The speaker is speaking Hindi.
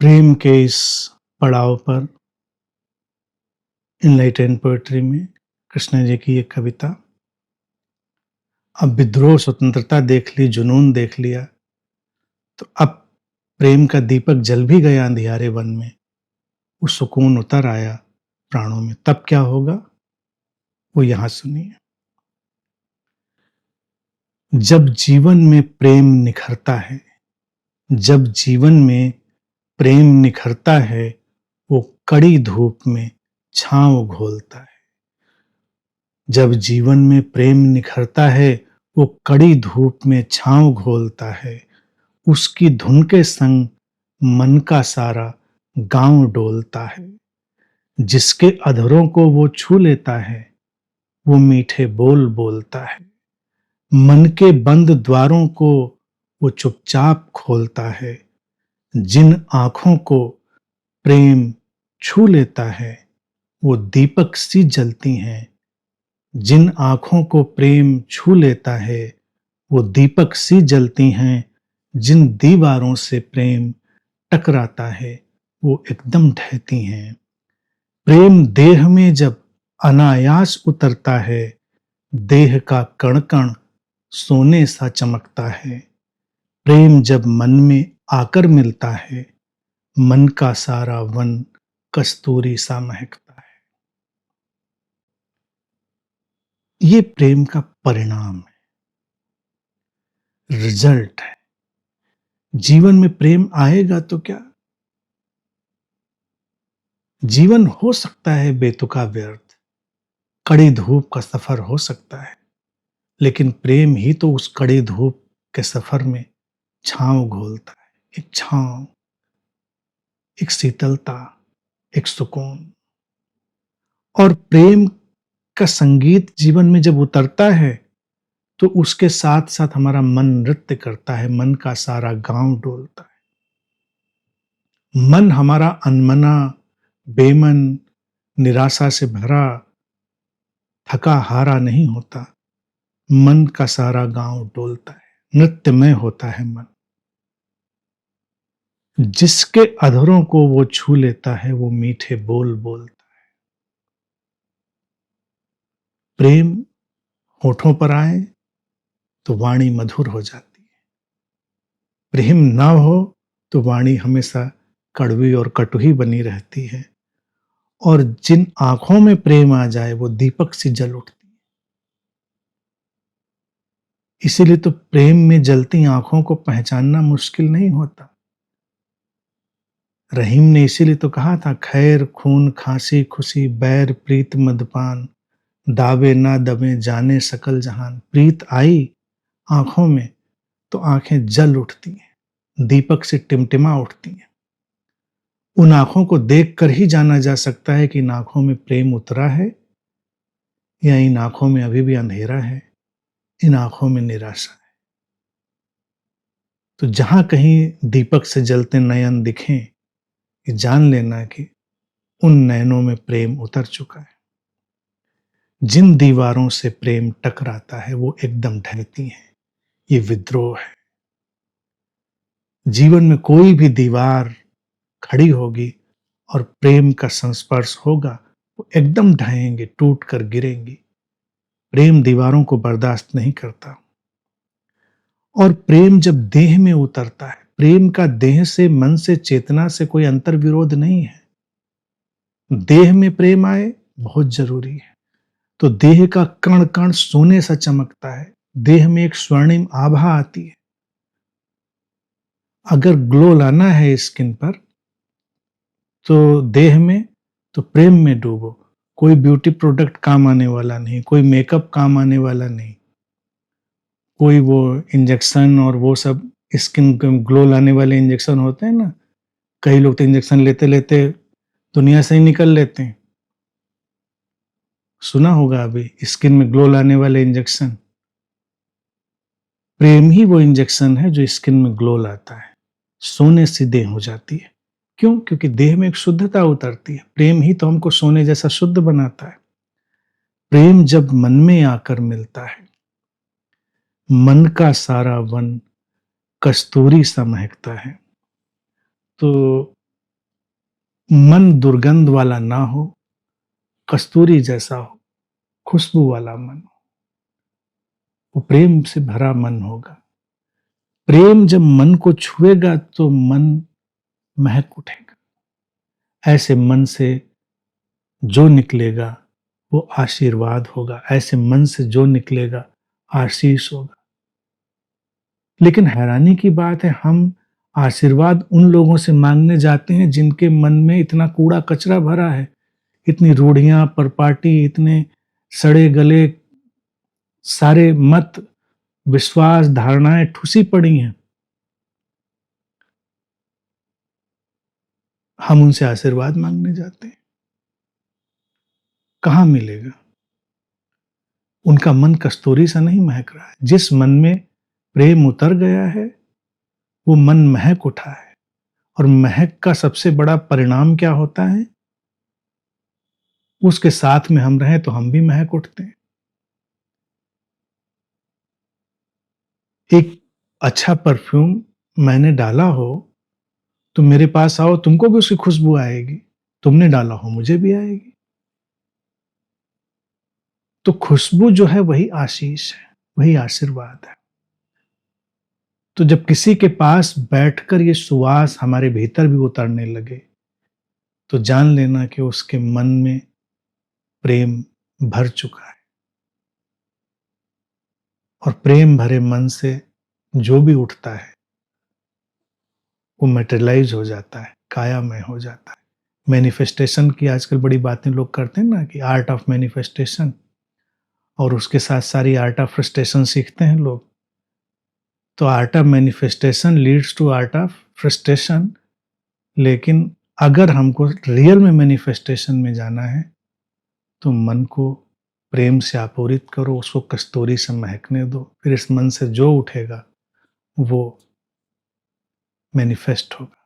प्रेम के इस पड़ाव पर इनलाइटेंड पोएट्री में कृष्ण जी की एक कविता। अब विद्रोह स्वतंत्रता देख ली, जुनून देख लिया, तो अब प्रेम का दीपक जल भी गया अंधियारे वन में, वो सुकून उतर आया प्राणों में। तब क्या होगा वो यहां सुनिए। जब जीवन में प्रेम निखरता है, जब जीवन में प्रेम निखरता है, वो कड़ी धूप में छांव घोलता है। जब जीवन में प्रेम निखरता है, वो कड़ी धूप में छांव घोलता है। उसकी धुन के संग मन का सारा गांव डोलता है। जिसके अधरों को वो छू लेता है, वो मीठे बोल बोलता है। मन के बंद द्वारों को वो चुपचाप खोलता है। जिन आंखों को प्रेम छू लेता है, वो दीपक सी जलती हैं। जिन आंखों को प्रेम छू लेता है, वो दीपक सी जलती हैं। जिन दीवारों से प्रेम टकराता है, वो एकदम ढहती हैं। प्रेम देह में जब अनायास उतरता है, देह का कण कण सोने सा चमकता है। प्रेम जब मन में आकर मिलता है, मन का सारा वन कस्तूरी सा महकता है। ये प्रेम का परिणाम है, रिजल्ट है। जीवन में प्रेम आएगा तो क्या, जीवन हो सकता है बेतुका व्यर्थ, कड़ी धूप का सफर हो सकता है, लेकिन प्रेम ही तो उस कड़ी धूप के सफर में छांव घोलता है। एक छांव, एक शीतलता, एक सुकून। और प्रेम का संगीत जीवन में जब उतरता है, तो उसके साथ साथ हमारा मन नृत्य करता है, मन का सारा गांव डोलता है। मन हमारा अनमना, बेमन, निराशा से भरा, थका हारा नहीं होता। मन का सारा गांव डोलता है, नृत्यमय होता है मन। जिसके अधरों को वो छू लेता है, वो मीठे बोल बोलता है। प्रेम होठों पर आए तो वाणी मधुर हो जाती है। प्रेम ना हो तो वाणी हमेशा कड़वी और कटु बनी रहती है। और जिन आंखों में प्रेम आ जाए, वो दीपक सी जल उठती है। इसीलिए तो प्रेम में जलती आंखों को पहचानना मुश्किल नहीं होता। रहीम ने इसीलिए तो कहा था, खैर खून खांसी खुशी बैर प्रीत मदपान, दावे ना दबे जाने सकल जहान। प्रीत आई आंखों में तो आंखें जल उठती हैं, दीपक से टिमटिमा उठती हैं। उन आंखों को देखकर ही जाना जा सकता है कि इन आंखों में प्रेम उतरा है या इन आंखों में अभी भी अंधेरा है, इन आंखों में निराशा है। तो जहां कहीं दीपक से जलते नयन दिखें, ये जान लेना कि उन नयनों में प्रेम उतर चुका है। जिन दीवारों से प्रेम टकराता है, वो एकदम ढहती हैं। ये विद्रोह है। जीवन में कोई भी दीवार खड़ी होगी और प्रेम का संस्पर्श होगा, वो एकदम ढहेंगे, टूट कर गिरेंगी। प्रेम दीवारों को बर्दाश्त नहीं करता। और प्रेम जब देह में उतरता है, प्रेम का देह से, मन से, चेतना से कोई अंतर विरोध नहीं है। देह में प्रेम आए बहुत जरूरी है। तो देह का कण कण सोने सा चमकता है, देह में एक स्वर्णिम आभा आती है। अगर ग्लो लाना है स्किन पर, तो देह में, तो प्रेम में डूबो। कोई ब्यूटी प्रोडक्ट काम आने वाला नहीं, कोई मेकअप काम आने वाला नहीं, कोई वो इंजेक्शन और वो सब स्किन ग्लो लाने वाले इंजेक्शन होते हैं ना। कई लोग तो इंजेक्शन लेते लेते दुनिया से ही निकल लेते हैं। सुना होगा अभी स्किन में ग्लो लाने वाले इंजेक्शन। प्रेम ही वो इंजेक्शन है जो स्किन में ग्लो लाता है, सोने सी देह हो जाती है। क्यों? क्योंकि देह में एक शुद्धता उतरती है। प्रेम ही तो हमको सोने जैसा शुद्ध बनाता है। प्रेम जब मन में आकर मिलता है, मन का सारा वन कस्तूरी सा महकता है। तो मन दुर्गंध वाला ना हो, कस्तूरी जैसा हो, खुशबू वाला मन हो, वो प्रेम से भरा मन होगा। प्रेम जब मन को छुएगा तो मन महक उठेगा। ऐसे मन से जो निकलेगा वो आशीर्वाद होगा, ऐसे मन से जो निकलेगा आशीष होगा। लेकिन हैरानी की बात है, हम आशीर्वाद उन लोगों से मांगने जाते हैं जिनके मन में इतना कूड़ा कचरा भरा है, इतनी रूढ़ियां, परपाटी, इतने सड़े गले सारे मत, विश्वास, धारणाएं ठुसी पड़ी हैं। हम उनसे आशीर्वाद मांगने जाते हैं, कहां मिलेगा? उनका मन कस्तूरी सा नहीं महक रहा है। जिस मन में प्रेम उतर गया है वो मन महक उठा है। और महक का सबसे बड़ा परिणाम क्या होता है? उसके साथ में हम रहें तो हम भी महक उठते हैं। एक अच्छा परफ्यूम मैंने डाला हो, तुम मेरे पास आओ, तुमको भी उसकी खुशबू आएगी। तुमने डाला हो, मुझे भी आएगी। तो खुशबू जो है वही आशीष है, वही आशीर्वाद है। तो जब किसी के पास बैठकर ये सुवास हमारे भीतर भी उतरने लगे तो जान लेना कि उसके मन में प्रेम भर चुका है। और प्रेम भरे मन से जो भी उठता है वो मेटेरियलाइज हो जाता है, कायामय हो जाता है। मैनिफेस्टेशन की आजकल बड़ी बातें लोग करते हैं ना, कि आर्ट ऑफ मैनिफेस्टेशन, और उसके साथ सारी आर्ट ऑफ फ्रस्ट्रेशन सीखते हैं लोग। तो art of manifestation leads to art of frustration. लेकिन अगर हमको रियल में मैनिफेस्टेशन में जाना है तो मन को प्रेम से आपूरित करो, उसको कस्तूरी से महकने दो, फिर इस मन से जो उठेगा वो मैनिफेस्ट होगा।